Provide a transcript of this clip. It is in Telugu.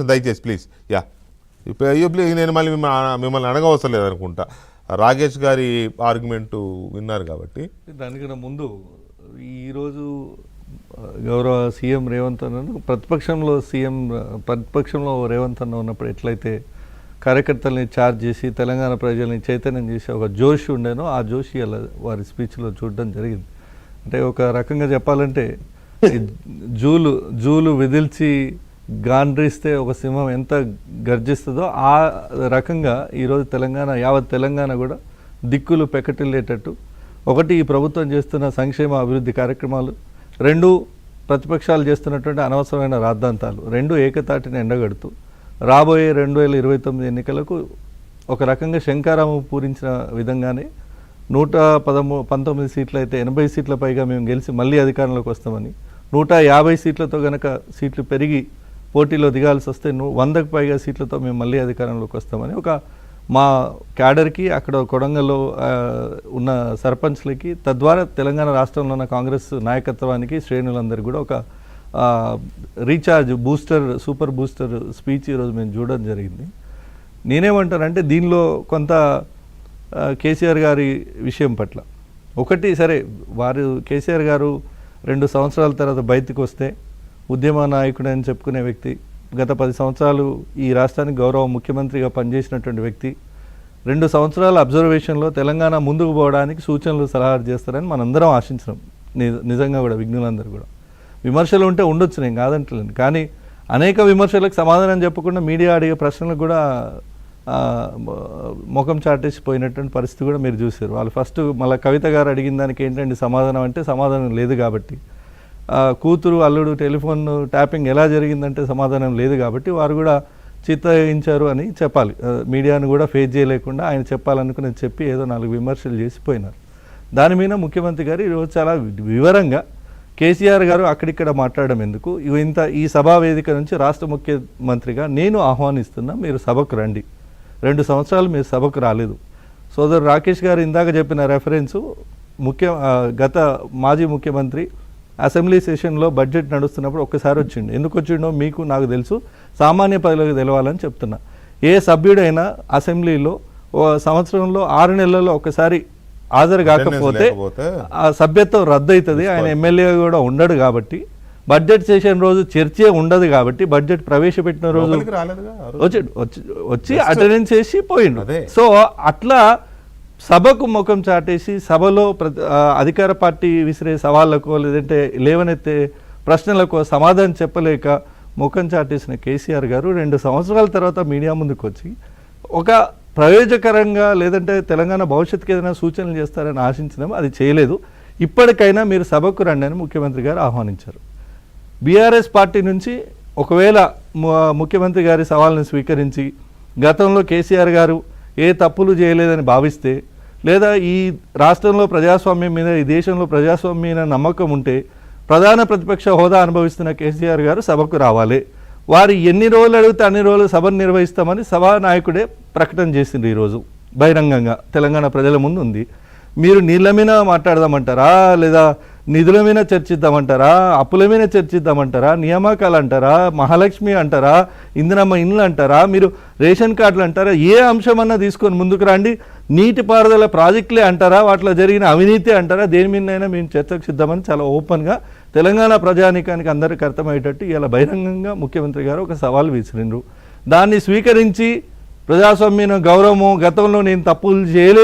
దయచేసి ప్లీజ్ అయ్యో ప్లీజ్ నేను మళ్ళీ మిమ్మల్ని అడగవసరం లేదనుకుంటా. రాకేష్ గారి ఆర్గ్యుమెంటు విన్నారు కాబట్టి దానికన్నా ముందు ఈరోజు గౌరవ సీఎం రేవంత్ అన్న ప్రతిపక్షంలో రేవంత్ అన్న ఉన్నప్పుడు ఎట్లయితే కార్యకర్తల్ని ఛార్జ్ చేసి తెలంగాణ ప్రజల్ని చైతన్యం చేసి ఒక జోష్ ఉండేనో ఆ జోష్ అలా వారి స్పీచ్లో చూడడం జరిగింది. అంటే ఒక రకంగా చెప్పాలంటే జూలు విదిల్చి గాండ్రిస్తే ఒక సింహం ఎంత గర్జిస్తుందో ఆ రకంగా ఈరోజు యావత్ తెలంగాణ కూడా దిక్కులు పెకటిల్లేటట్టు, ఒకటి ఈ ప్రభుత్వం చేస్తున్న సంక్షేమ అభివృద్ధి కార్యక్రమాలు, రెండు ప్రతిపక్షాలు చేస్తున్నటువంటి అనవసరమైన రాద్ధాంతాలు, రెండు ఏకతాటిని ఎండగడుతూ రాబోయే 2029 ఎన్నికలకు ఒక రకంగా శంకారామం పూరించిన విధంగానే 119 సీట్లు అయితే 80 సీట్ల పైగా మేము గెలిచి మళ్ళీ అధికారంలోకి వస్తామని, 150 సీట్లతో కనుక సీట్లు పెరిగి పోటీలో దిగాల్సి వస్తే 100కు పైగా సీట్లతో మేము మళ్ళీ అధికారంలోకి వస్తామని ఒక మా క్యాడర్కి, అక్కడ కొడంగల్లో ఉన్న సర్పంచ్లకి, తద్వారా తెలంగాణ రాష్ట్రంలో ఉన్న కాంగ్రెస్ నాయకత్వానికి, శ్రేణులందరికీ కూడా ఒక రీఛార్జ్ సూపర్ బూస్టర్ స్పీచ్ ఈరోజు మేము చూడడం జరిగింది. నేనేమంటానంటే దీనిలో కొంత కేసీఆర్ గారి విషయం పట్ల ఒకటి సరే, కేసీఆర్ గారు 2 సంవత్సరాల తర్వాత బయటకు వస్తే ఉద్యమ నాయకుడు అని చెప్పుకునే వ్యక్తి, గత 10 సంవత్సరాలు ఈ రాష్ట్రానికి గౌరవ ముఖ్యమంత్రిగా పనిచేసినటువంటి వ్యక్తి, 2 సంవత్సరాల అబ్జర్వేషన్లో తెలంగాణ ముందుకు పోవడానికి సూచనలు సలహాలు చేస్తారని మనందరం ఆశించినాం. నిజంగా కూడా విఘ్నులందరూ కూడా విమర్శలు ఉంటే ఉండొచ్చు, నేను కాదంటలేను, కానీ అనేక విమర్శలకు సమాధానం చెప్పకుండా మీడియా అడిగే ప్రశ్నలకు కూడా ముఖం చాటేసి పోయినటువంటి పరిస్థితి కూడా మీరు చూసారు. వాళ్ళు ఫస్ట్ మళ్ళీ కవిత గారు అడిగిన దానికి ఏంటంటే సమాధానం అంటే సమాధానం లేదు కాబట్టి, కూతురు అల్లుడు టెలిఫోన్ ట్యాపింగ్ ఎలా జరిగిందంటే సమాధానం లేదు కాబట్టి వారు కూడా చిత్తగించారు అని చెప్పాలి. మీడియాను కూడా ఫేస్ చేయలేకుండా ఆయన చెప్పాలనుకుని చెప్పి ఏదో 4 విమర్శలు చేసి పోయినారు. దాని మీద ముఖ్యమంత్రి గారు ఈరోజు చాలా వివరంగా కేసీఆర్ గారు అక్కడిక్కడ మాట్లాడడం ఎందుకు, ఈ సభా వేదిక నుంచి రాష్ట్ర ముఖ్యమంత్రిగా నేను ఆహ్వానిస్తున్నా, మీరు సభకు రండి. 2 సంవత్సరాలు మీరు సభకు రాలేదు. సోదరు రాకేష్ గారు ఇందాక చెప్పిన రెఫరెన్సు గత మాజీ ముఖ్యమంత్రి అసెంబ్లీ సెషన్లో బడ్జెట్ నడుస్తున్నప్పుడు ఒక్కసారి వచ్చిండు. ఎందుకు వచ్చిండో మీకు నాకు తెలుసు, సామాన్య ప్రజలకు తెలవాలని చెప్తున్నా. ఏ సభ్యుడైనా అసెంబ్లీలో సంవత్సరంలో 6 నెలల్లో ఒకసారి హాజరు కాకపోతే ఆ సభ్యత్వం రద్దు అవుతుంది. ఆయన ఎమ్మెల్యే కూడా ఉండడు కాబట్టి, బడ్జెట్ సెషన్ రోజు చర్చే ఉండదు కాబట్టి, బడ్జెట్ ప్రవేశపెట్టిన రోజు వచ్చి అటెండెన్స్ చేసి పోయిండు. సో అట్లా సభకు ముఖం చాటేసి సభలో అధికార పార్టీ విసిరే సవాళ్లకు లేదంటే లేవనెత్తే ప్రశ్నలకు సమాధానం చెప్పలేక ముఖం చాటేసిన కేసీఆర్ గారు 2 సంవత్సరాల తర్వాత మీడియా ముందుకు వచ్చి ఒక ప్రయోజకరంగా లేదంటే తెలంగాణ భవిష్యత్తుకి ఏదైనా సూచనలు చేస్తారని ఆశించినాము, అది చేయలేదు. ఇప్పటికైనా మీరు సభకు రండి అని ముఖ్యమంత్రి గారు ఆహ్వానించారు. బీఆర్ఎస్ పార్టీ నుంచి ఒకవేళ ముఖ్యమంత్రి గారి సవాల్ని స్వీకరించి గతంలో కేసీఆర్ గారు ఏ తప్పులు చేయలేదని భావిస్తే, లేదా ఈ రాష్ట్రంలో ప్రజాస్వామ్యం మీద, ఈ దేశంలో ప్రజాస్వామ్యం మీద నమ్మకం ఉంటే ప్రధాన ప్రతిపక్ష హోదా అనుభవిస్తున్న కేసీఆర్ గారు సభకు రావాలి. వారు ఎన్ని రోజులు అడిగితే అన్ని రోజులు సభను నిర్వహిస్తామని సభా నాయకుడే ప్రకటన చేసింది. ఈరోజు బహిరంగంగా తెలంగాణ ప్రజల ముందు ఉంది. మీరు నీళ్ళ మీద మాట్లాడదామంటారా, లేదా నిధుల మీద చర్చిద్దామంటారా, అప్పుల మీద చర్చిద్దామంటారా, నియామకాలు అంటారా, మహాలక్ష్మి అంటారా, ఇందిరమ్మ ఇండ్లు అంటారా, మీరు రేషన్ కార్డులు అంటారా, ఏ అంశమన్నా తీసుకొని ముందుకు రండి. నీటిపారుదల ప్రాజెక్టులే అంటారా, వాటిలో జరిగిన అవినీతి అంటారా, దేని మీదైనా మేము చర్చకు సిద్ధమని చాలా ఓపెన్గా తెలంగాణ ప్రజానీకానికి అందరికీ అర్థమయ్యేటట్టు ఇలా బహిరంగంగా ముఖ్యమంత్రి గారు ఒక సవాల్ విసిరిండ్రు. దాన్ని స్వీకరించి ప్రజాస్వామ్యం గౌరవము, గతంలో నేను తప్పులు చేయలేదు